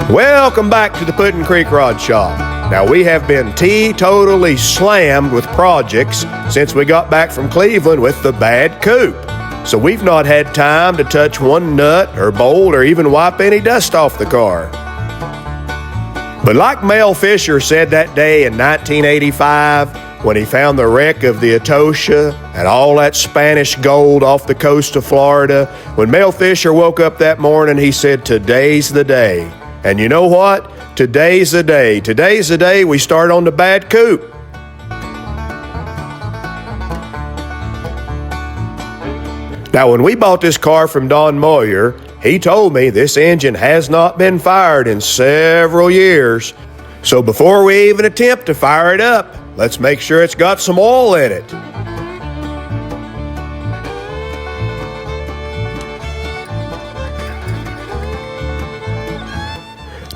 Welcome back to the Puddin' Creek Rod Shop. Now, we have been teetotally slammed with projects since we got back from Cleveland with the bad Coupe. So we've not had time to touch one nut or bolt or even wipe any dust off the car. But like Mel Fisher said that day in 1985 when he found the wreck of the Atocha and all that Spanish gold off the coast of Florida, when Mel Fisher woke up that morning, he said, "Today's the day." And you know what? Today's the day. Today's the day we start on the bad Coupe. Now, when we bought this car from Don Moyer, he told me this engine has not been fired in several years. So before we even attempt to fire it up, let's make sure it's got some oil in it.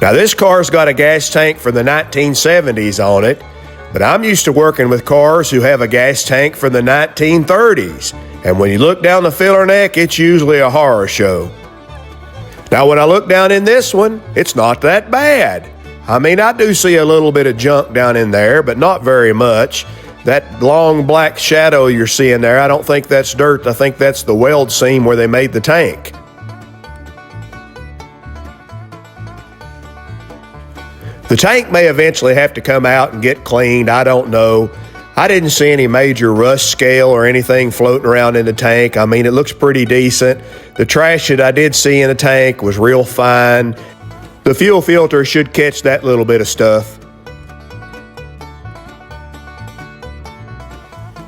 Now, this car's got a gas tank from the 1970s on it, but I'm used to working with cars who have a gas tank from the 1930s. And when you look down the filler neck, it's usually a horror show. Now, when I look down in this one, it's not that bad. I mean, I do see a little bit of junk down in there, but not very much. That long black shadow you're seeing there, I don't think that's dirt. I think that's the weld seam where they made the tank. The tank may eventually have to come out and get cleaned. I don't know. I didn't see any major rust scale or anything floating around in the tank. I mean, it looks pretty decent. The trash that I did see in the tank was real fine. The fuel filter should catch that little bit of stuff.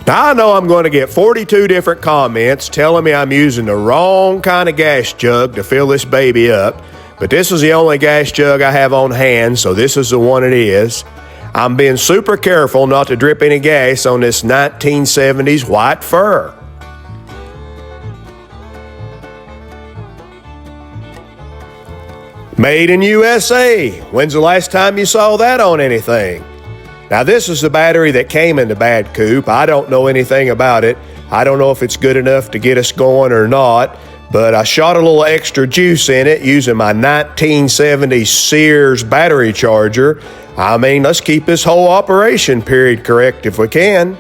Now, I know I'm going to get 42 different comments telling me I'm using the wrong kind of gas jug to fill this baby up. But this is the only gas jug I have on hand, so this is the one it is. I'm being super careful not to drip any gas on this 1970s white fur. Made in USA. When's the last time you saw that on anything? Now, this is the battery that came in the bad Coupe. I don't know anything about it. I don't know if it's good enough to get us going or not. But I shot a little extra juice in it using my 1970 Sears battery charger. I mean, let's keep this whole operation period correct if we can.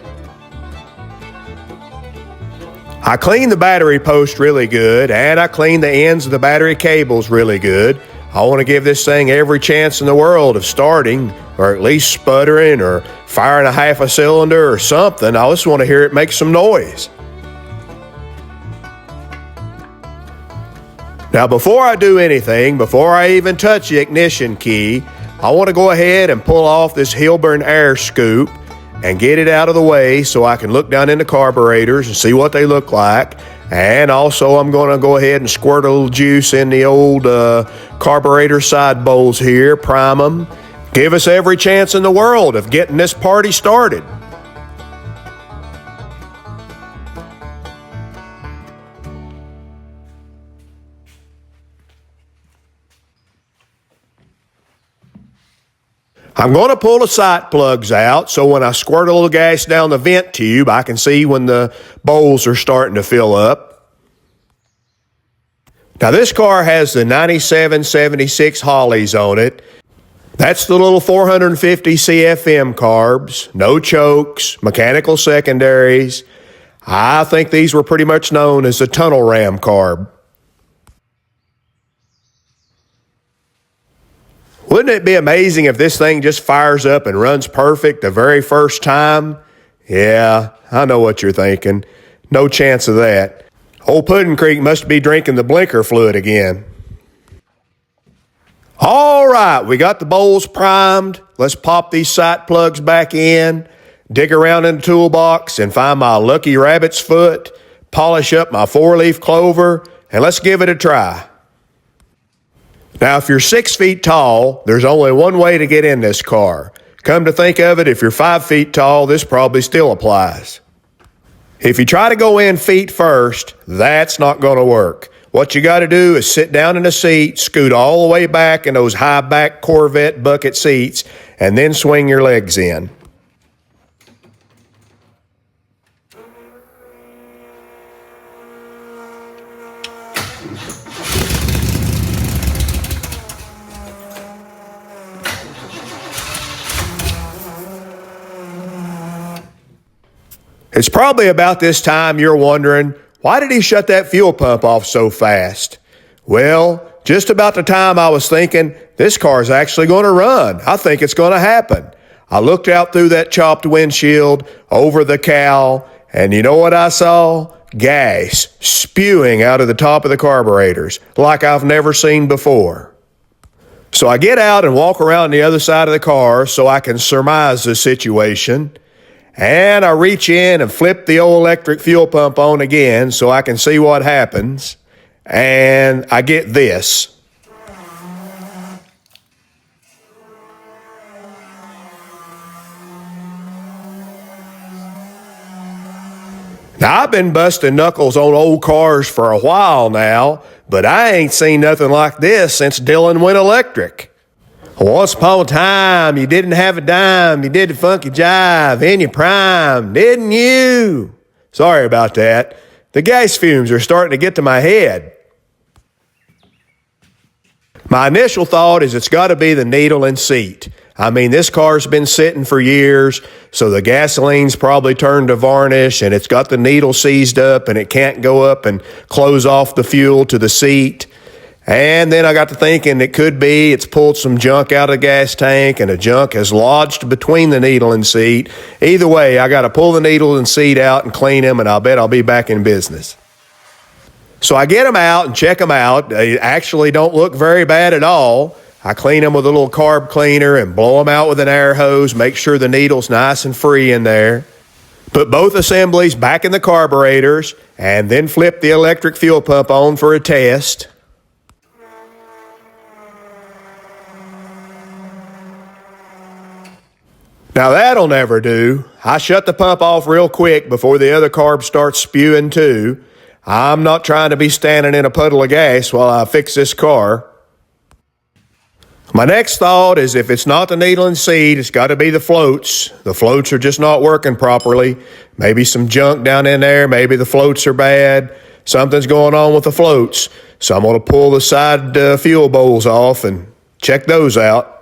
I cleaned the battery post really good, and I cleaned the ends of the battery cables really good. I want to give this thing every chance in the world of starting, or at least sputtering, or firing a half a cylinder or something. I just want to hear it make some noise. Now, before I do anything, before I even touch the ignition key, I want to go ahead and pull off this Hilburn air scoop and get it out of the way so I can look down in the carburetors and see what they look like. And also, I'm going to go ahead and squirt a little juice in the old carburetor side bowls here, prime them. Give us every chance in the world of getting this party started. I'm going to pull the sight plugs out so when I squirt a little gas down the vent tube, I can see when the bowls are starting to fill up. Now, this car has the 9776 Hollies on it. That's the little 450 CFM carbs, no chokes, mechanical secondaries. I think these were pretty much known as the tunnel ram carb. Wouldn't it be amazing if this thing just fires up and runs perfect the very first time? Yeah, I know what you're thinking. No chance of that. Old Puddin' Creek must be drinking the blinker fluid again. All right, we got the bowls primed. Let's pop these sight plugs back in, dig around in the toolbox and find my lucky rabbit's foot, polish up my 4-leaf clover, and let's give it a try. Now, if you're 6 feet tall, there's only one way to get in this car. Come to think of it, if you're 5 feet tall, this probably still applies. If you try to go in feet first, that's not going to work. What you got to do is sit down in a seat, scoot all the way back in those high back Corvette bucket seats, and then swing your legs in. It's probably about this time you're wondering, why did he shut that fuel pump off so fast? Well, just about the time I was thinking, this car's actually going to run. I think it's going to happen. I looked out through that chopped windshield, over the cowl, and you know what I saw? Gas spewing out of the top of the carburetors like I've never seen before. So I get out and walk around the other side of the car so I can surmise the situation. And I reach in and flip the old electric fuel pump on again so I can see what happens. And I get this. Now, I've been busting knuckles on old cars for a while now, but I ain't seen nothing like this since Dylan went electric. Once upon a time, you didn't have a dime, you did the funky jive in your prime, didn't you? Sorry about that. The gas fumes are starting to get to my head. My initial thought is it's got to be the needle and seat. I mean, this car's been sitting for years, so the gasoline's probably turned to varnish, and it's got the needle seized up, and it can't go up and close off the fuel to the seat. And then I got to thinking it could be it's pulled some junk out of the gas tank, and the junk has lodged between the needle and seat. Either way, I got to pull the needle and seat out and clean them, and I'll bet I'll be back in business. So I get them out and check them out. They actually don't look very bad at all. I clean them with a little carb cleaner and blow them out with an air hose, make sure the needle's nice and free in there. Put both assemblies back in the carburetors, and then flip the electric fuel pump on for a test. Now that'll never do. I shut the pump off real quick before the other carb starts spewing too. I'm not trying to be standing in a puddle of gas while I fix this car. My next thought is if it's not the needle and seat, it's got to be the floats. The floats are just not working properly. Maybe some junk down in there. Maybe the floats are bad. Something's going on with the floats. So I'm going to pull the side fuel bowls off and check those out.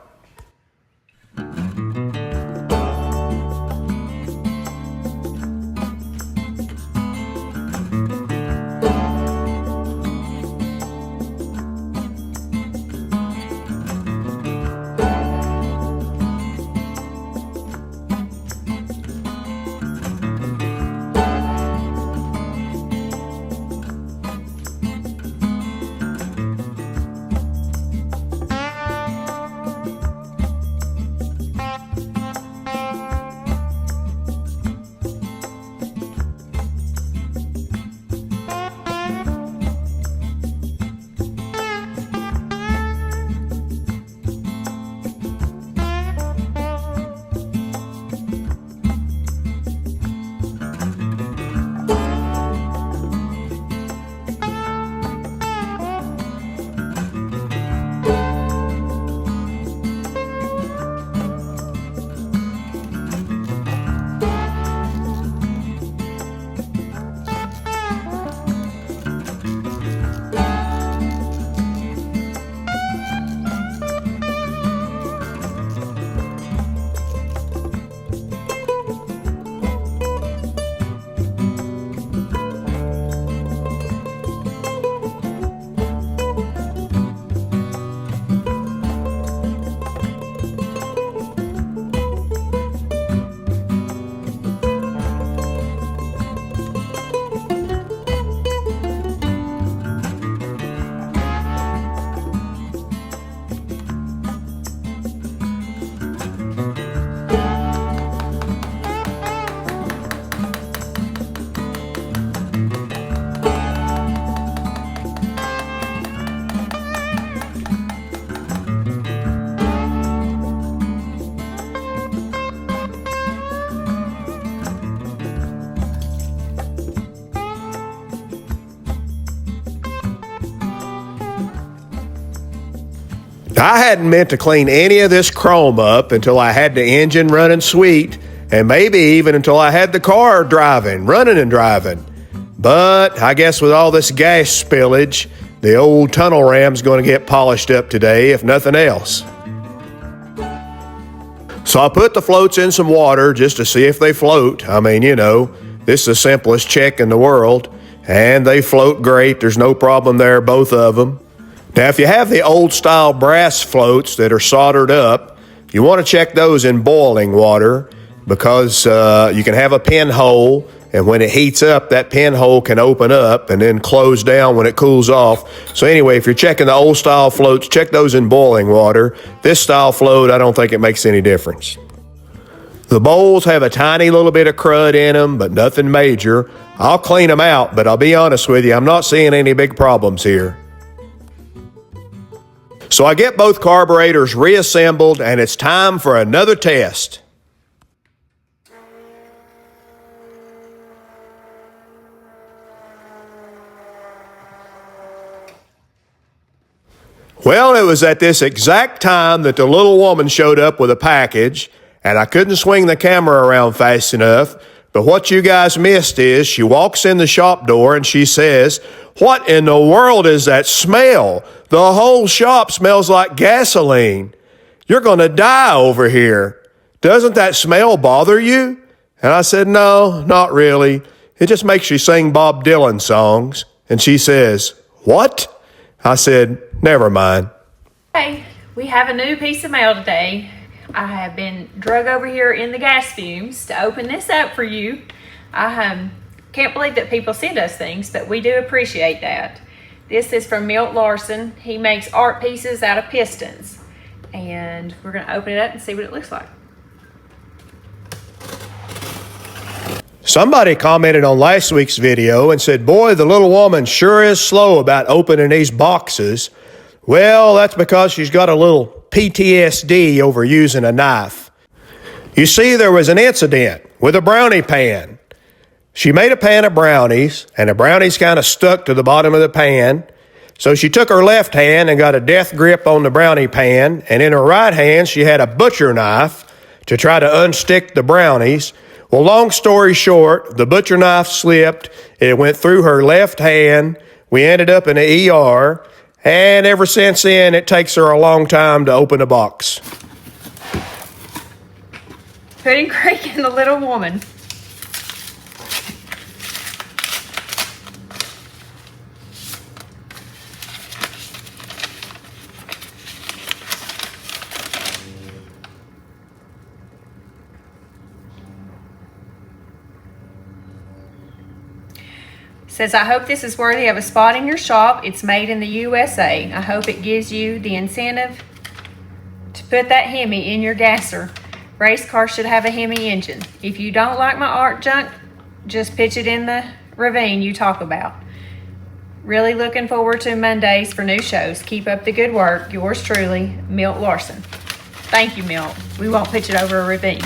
I hadn't meant to clean any of this chrome up until I had the engine running sweet, and maybe even until I had the car running and driving. But I guess with all this gas spillage, the old tunnel ram's going to get polished up today, if nothing else. So I put the floats in some water just to see if they float. I mean, you know, This is the simplest check in the world, and they float great. There's no problem there, both of them. Now, if you have the old-style brass floats that are soldered up, you want to check those in boiling water because you can have a pinhole, and when it heats up, that pinhole can open up and then close down when it cools off. So anyway, if you're checking the old-style floats, check those in boiling water. This style float, I don't think it makes any difference. The bowls have a tiny little bit of crud in them, but nothing major. I'll clean them out, but I'll be honest with you, I'm not seeing any big problems here. So I get both carburetors reassembled, and it's time for another test. Well, it was at this exact time that the little woman showed up with a package, and I couldn't swing the camera around fast enough. But what you guys missed is she walks in the shop door and she says, "What in the world is that smell? The whole shop smells like gasoline. You're going to die over here. Doesn't that smell bother you?" And I said, "No, not really. It just makes you sing Bob Dylan songs." And she says, "What?" I said, "Never mind." Hey, we have a new piece of mail today. I have been drug over here in the gas fumes to open this up for you. I can't believe that people send us things, but we do appreciate that. This is from Milt Larson. He makes art pieces out of pistons. And we're going to open it up and see what it looks like. Somebody commented on last week's video and said, "Boy, the little woman sure is slow about opening these boxes." Well, that's because she's got a little PTSD over using a knife. You see, there was an incident with a brownie pan. She made a pan of brownies, and the brownies kind of stuck to the bottom of the pan. So she took her left hand and got a death grip on the brownie pan, and in her right hand she had a butcher knife to try to unstick the brownies. Well, long story short, the butcher knife slipped. It went through her left hand. We ended up in the ER. And ever since then, it takes her a long time to open a box. Putting Creek in the little woman. Says, "I hope this is worthy of a spot in your shop. It's made in the USA. I hope it gives you the incentive to put that Hemi in your gasser. Race cars should have a Hemi engine. If you don't like my art junk, just pitch it in the ravine you talk about. Really looking forward to Mondays for new shows. Keep up the good work. Yours truly, Milt Larson." Thank you, Milt. We won't pitch it over a ravine.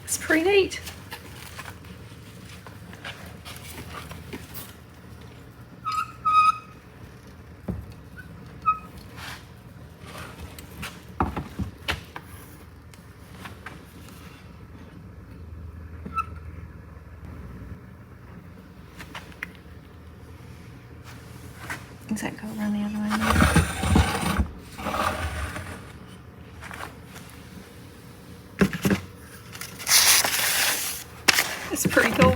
It's pretty neat. Does that go around the other way now? It's pretty cool.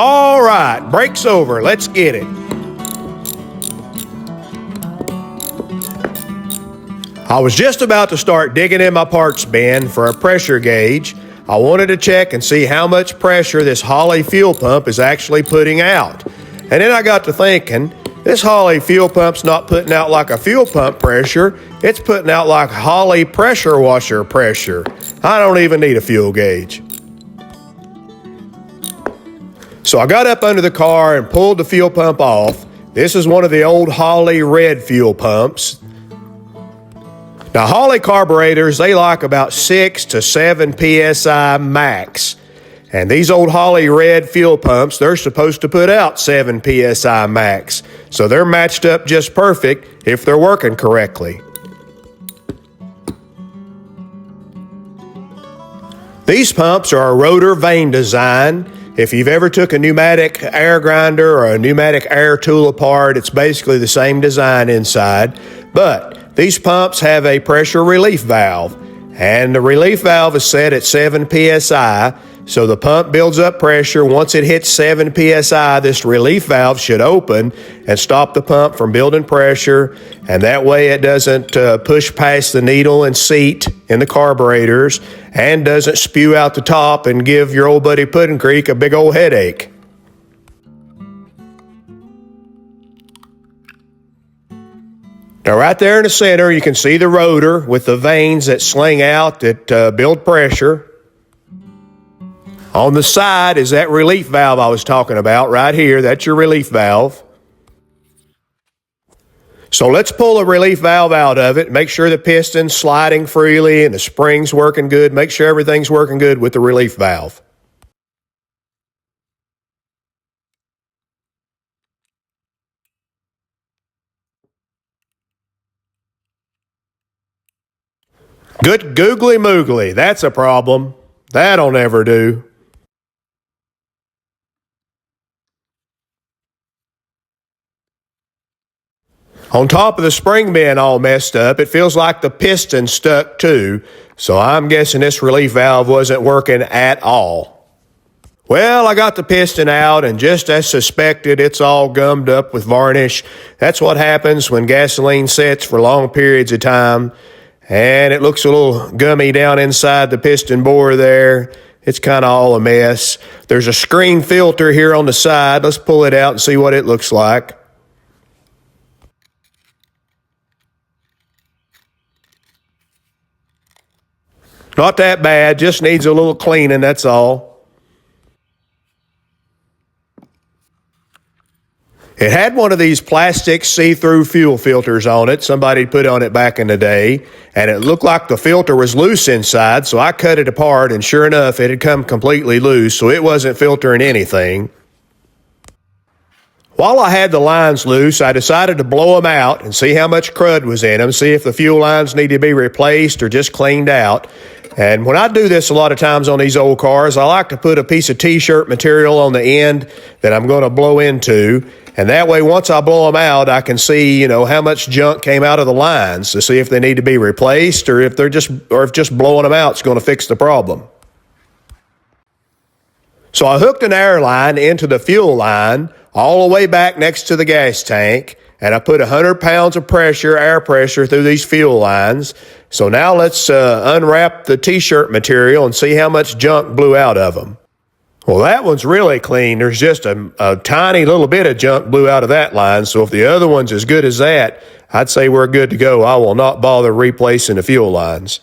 All right, brake's over. Let's get it. I was just about to start digging in my parts bin for a pressure gauge. I wanted to check and see how much pressure this Holley fuel pump is actually putting out. And then I got to thinking, this Holley fuel pump's not putting out like a fuel pump pressure, it's putting out like Holley pressure washer pressure. I don't even need a fuel gauge. So I got up under the car and pulled the fuel pump off. This is one of the old Holley red fuel pumps. Now, Holley carburetors, they like about 6 to 7 PSI max. And these old Holley red fuel pumps, they're supposed to put out 7 PSI max. So they're matched up just perfect if they're working correctly. These pumps are a rotor vane design. If you've ever took a pneumatic air grinder or a pneumatic air tool apart, it's basically the same design inside. But these pumps have a pressure relief valve, and the relief valve is set at 7 PSI, so the pump builds up pressure. Once it hits 7 PSI, this relief valve should open and stop the pump from building pressure, and that way it doesn't push past the needle and seat in the carburetors and doesn't spew out the top and give your old buddy Pudding Creek a big old headache. Now right there in the center, you can see the rotor with the vanes that sling out that build pressure. On the side is that relief valve I was talking about right here. That's your relief valve. So let's pull the relief valve out of it. Make sure the piston's sliding freely and the spring's working good. Make sure everything's working good with the relief valve. Good googly moogly, that's a problem. That'll never do. On top of the spring being all messed up, it feels like the piston stuck too, so I'm guessing this relief valve wasn't working at all. Well, I got the piston out, and just as suspected, it's all gummed up with varnish. That's what happens when gasoline sets for long periods of time, and it looks a little gummy down inside the piston bore there. It's kind of all a mess. There's a screen filter here on the side. Let's pull it out and see what it looks like. Not that bad, just needs a little cleaning, that's all. It had one of these plastic see-through fuel filters on it. Somebody put on it back in the day, and it looked like the filter was loose inside, so I cut it apart, and sure enough, it had come completely loose, so it wasn't filtering anything. While I had the lines loose, I decided to blow them out and see how much crud was in them, see if the fuel lines need to be replaced or just cleaned out. And when I do this a lot of times on these old cars, I like to put a piece of t-shirt material on the end that I'm going to blow into. And that way, once I blow them out, I can see, how much junk came out of the lines to see if they need to be replaced or if just blowing them out is going to fix the problem. So I hooked an air line into the fuel line all the way back next to the gas tank, and I put 100 pounds of air pressure through these fuel lines. So now let's unwrap the t-shirt material and see how much junk blew out of them. Well, that one's really clean. There's just a tiny little bit of junk blew out of that line. So if the other one's as good as that, I'd say we're good to go. I will not bother replacing the fuel lines.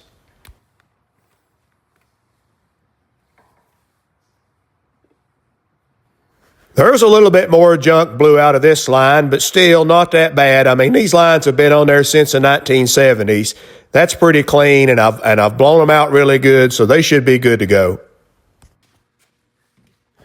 There's a little bit more junk blew out of this line, but still not that bad. I mean, these lines have been on there since the 1970s. That's pretty clean, and I've blown them out really good, so they should be good to go.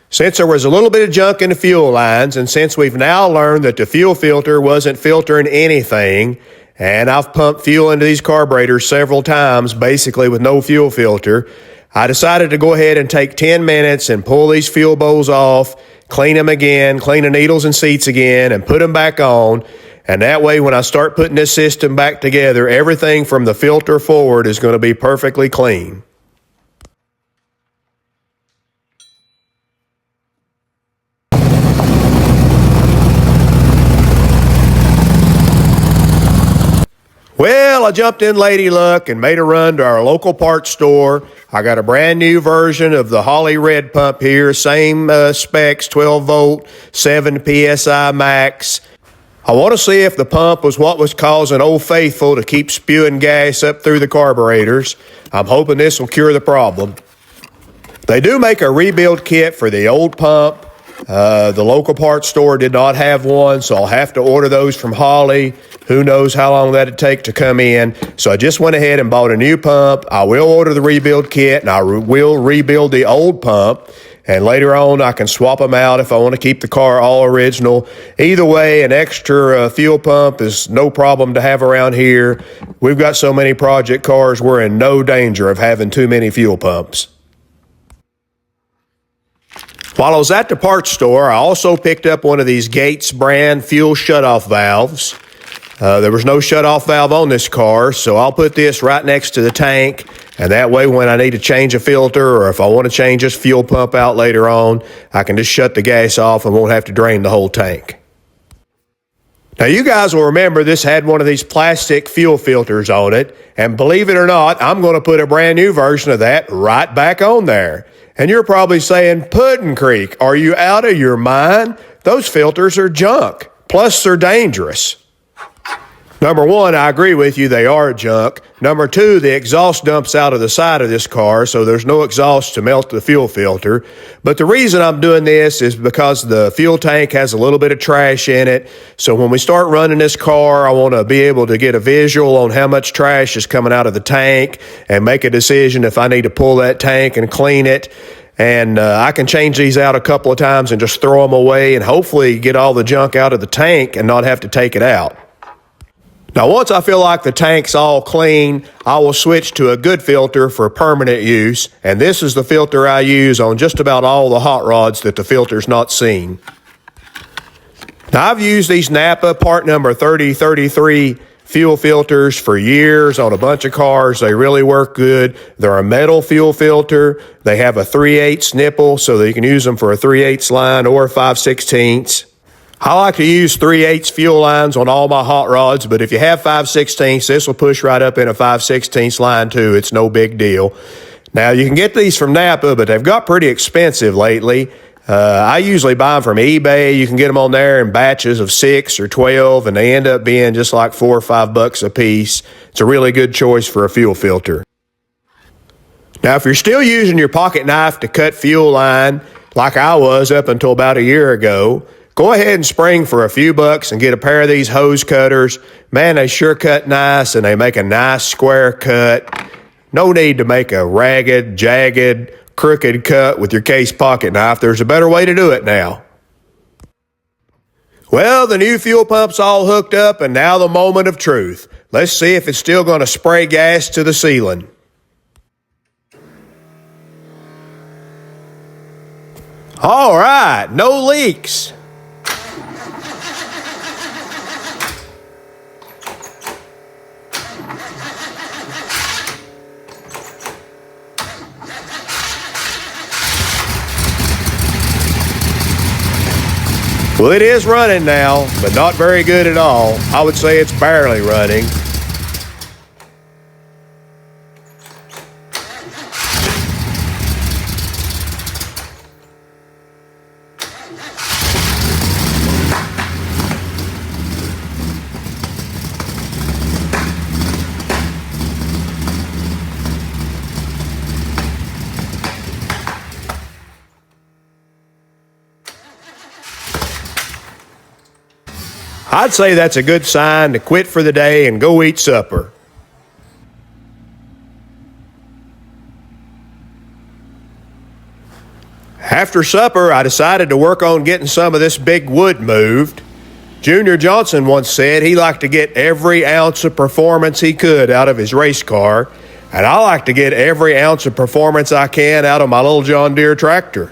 Since there was a little bit of junk in the fuel lines, and since we've now learned that the fuel filter wasn't filtering anything, and I've pumped fuel into these carburetors several times, basically with no fuel filter, I decided to go ahead and take 10 minutes and pull these fuel bowls off, clean them again, clean the needles and seats again, and put them back on. And that way, when I start putting this system back together, everything from the filter forward is going to be perfectly clean. Well, I jumped in Lady Luck and made a run to our local parts store. I got a brand new version of the Holly Red pump here, same specs, 12 volt, 7 PSI max. I want to see if the pump was what was causing Old Faithful to keep spewing gas up through the carburetors. I'm hoping this will cure the problem. They do make a rebuild kit for the old pump. The local parts store did not have one, so I'll have to order those from Holly. Who knows how long that'd take to come in. So I just went ahead and bought a new pump. I will order the rebuild kit, and I will rebuild the old pump. And later on, I can swap them out if I want to keep the car all original. Either way, an extra fuel pump is no problem to have around here. We've got so many project cars, we're in no danger of having too many fuel pumps. While I was at the parts store, I also picked up one of these Gates brand fuel shutoff valves. There was no shutoff valve on this car, so I'll put this right next to the tank, and that way when I need to change a filter or if I want to change this fuel pump out later on, I can just shut the gas off and won't have to drain the whole tank. Now you guys will remember this had one of these plastic fuel filters on it, and believe it or not, I'm going to put a brand new version of that right back on there. And you're probably saying, Puddin' Creek, are you out of your mind? Those filters are junk, plus they're dangerous. Number one, I agree with you, they are junk. Number two, the exhaust dumps out of the side of this car, so there's no exhaust to melt the fuel filter. But the reason I'm doing this is because the fuel tank has a little bit of trash in it. So when we start running this car, I want to be able to get a visual on how much trash is coming out of the tank and make a decision if I need to pull that tank and clean it. And I can change these out a couple of times and just throw them away and hopefully get all the junk out of the tank and not have to take it out. Now, once I feel like the tank's all clean, I will switch to a good filter for permanent use, and this is the filter I use on just about all the hot rods that the filter's not seen. Now, I've used these Napa part number 3033 fuel filters for years on a bunch of cars. They really work good. They're a metal fuel filter. They have a 3/8 nipple, so that you can use them for a 3/8 line or a 5/16. I like to use 3/8 fuel lines on all my hot rods, but if you have 5/16, this will push right up in a 5/16 line too. It's no big deal. Now, you can get these from Napa, but they've got pretty expensive lately. I usually buy them from eBay. You can get them on there in batches of 6 or 12, and they end up being just like $4 or $5 a piece. It's a really good choice for a fuel filter. Now, if you're still using your pocket knife to cut fuel line, like I was up until about a year ago, go ahead and spring for a few bucks and get a pair of these hose cutters. Man, they sure cut nice, and they make a nice square cut. No need to make a ragged, jagged, crooked cut with your case pocket knife. There's a better way to do it now. Well, the new fuel pump's all hooked up, and now the moment of truth. Let's see if it's still going to spray gas to the ceiling. All right, no leaks. Well, it is running now, but not very good at all. I would say it's barely running. I'd say that's a good sign to quit for the day and go eat supper. After supper, I decided to work on getting some of this big wood moved. Junior Johnson once said he liked to get every ounce of performance he could out of his race car, and I like to get every ounce of performance I can out of my little John Deere tractor.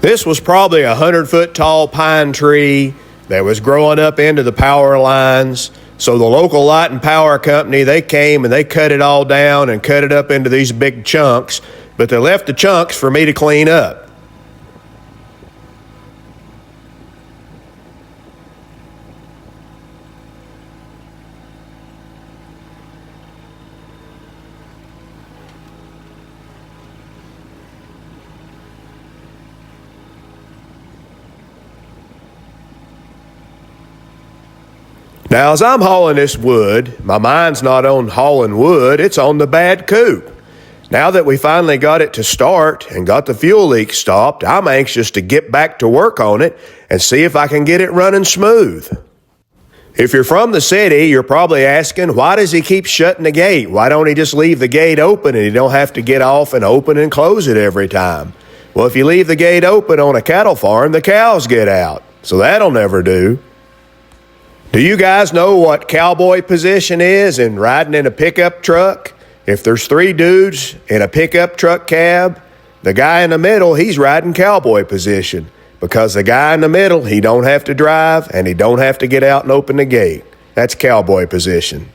This was probably a 100-foot tall pine tree that was growing up into the power lines. So the local light and power company, they came and they cut it all down and cut it up into these big chunks, but they left the chunks for me to clean up. Now, as I'm hauling this wood, my mind's not on hauling wood, it's on the bad coupe. Now that we finally got it to start and got the fuel leak stopped, I'm anxious to get back to work on it and see if I can get it running smooth. If you're from the city, you're probably asking, why does he keep shutting the gate? Why don't he just leave the gate open and he don't have to get off and open and close it every time? Well, if you leave the gate open on a cattle farm, the cows get out. So that'll never do. Do you guys know what cowboy position is in riding in a pickup truck? If there's 3 dudes in a pickup truck cab, the guy in the middle, he's riding cowboy position. Because the guy in the middle, he don't have to drive and he don't have to get out and open the gate. That's cowboy position.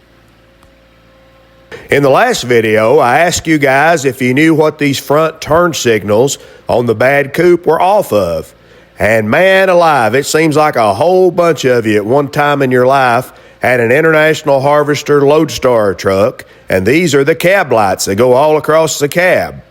In the last video, I asked you guys if you knew what these front turn signals on the bad coupe were off of. And man alive, it seems like a whole bunch of you at one time in your life had an International Harvester Lodestar truck, and these are the cab lights that go all across the cab.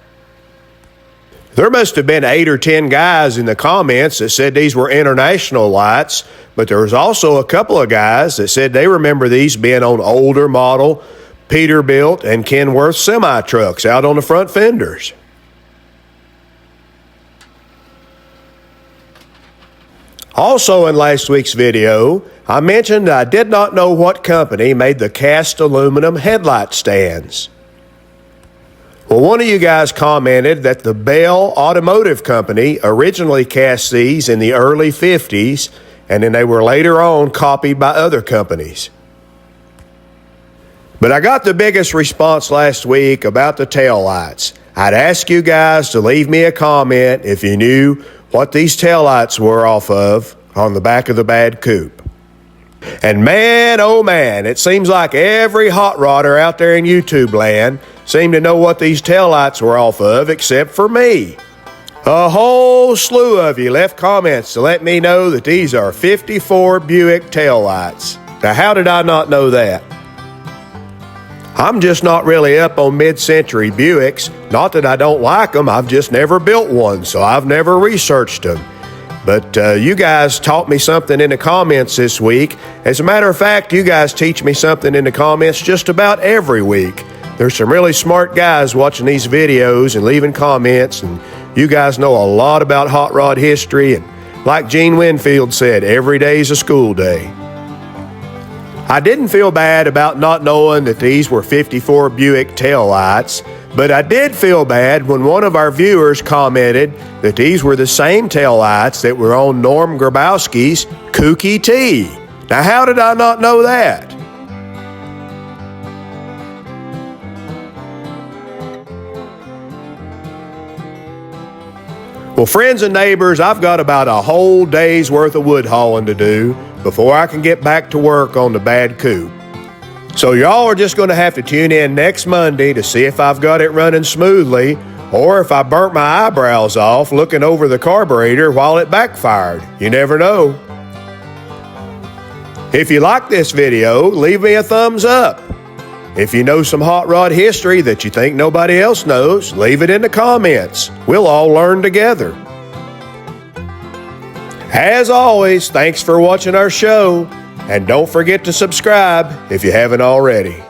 There must have been 8 or 10 guys in the comments that said these were International lights, but there was also a couple of guys that said they remember these being on older model Peterbilt and Kenworth semi-trucks out on the front fenders. Also in last week's video, I mentioned I did not know what company made the cast aluminum headlight stands. Well, one of you guys commented that the Bell Automotive Company originally cast these in the early 50s, and then they were later on copied by other companies. But I got the biggest response last week about the tail lights. I'd ask you guys to leave me a comment if you knew what these taillights were off of on the back of the bad coupe. And man, oh man, it seems like every hot rodder out there in YouTube land seemed to know what these taillights were off of except for me. A whole slew of you left comments to let me know that these are 54 Buick taillights. Now, how did I not know that? I'm just not really up on mid-century Buicks. Not that I don't like them, I've just never built one, so I've never researched them. But you guys taught me something in the comments this week. As a matter of fact, you guys teach me something in the comments just about every week. There's some really smart guys watching these videos and leaving comments, and you guys know a lot about hot rod history, and like Gene Winfield said, every day's a school day. I didn't feel bad about not knowing that these were 54 Buick taillights, but I did feel bad when one of our viewers commented that these were the same taillights that were on Norm Grabowski's Kooky T. Now, how did I not know that? Well, friends and neighbors, I've got about a whole day's worth of wood hauling to do before I can get back to work on the bad coupe. So y'all are just going to have to tune in next Monday to see if I've got it running smoothly or if I burnt my eyebrows off looking over the carburetor while it backfired. You never know. If you like this video, leave me a thumbs up. If you know some hot rod history that you think nobody else knows, leave it in the comments. We'll all learn together. As always, thanks for watching our show, and don't forget to subscribe if you haven't already.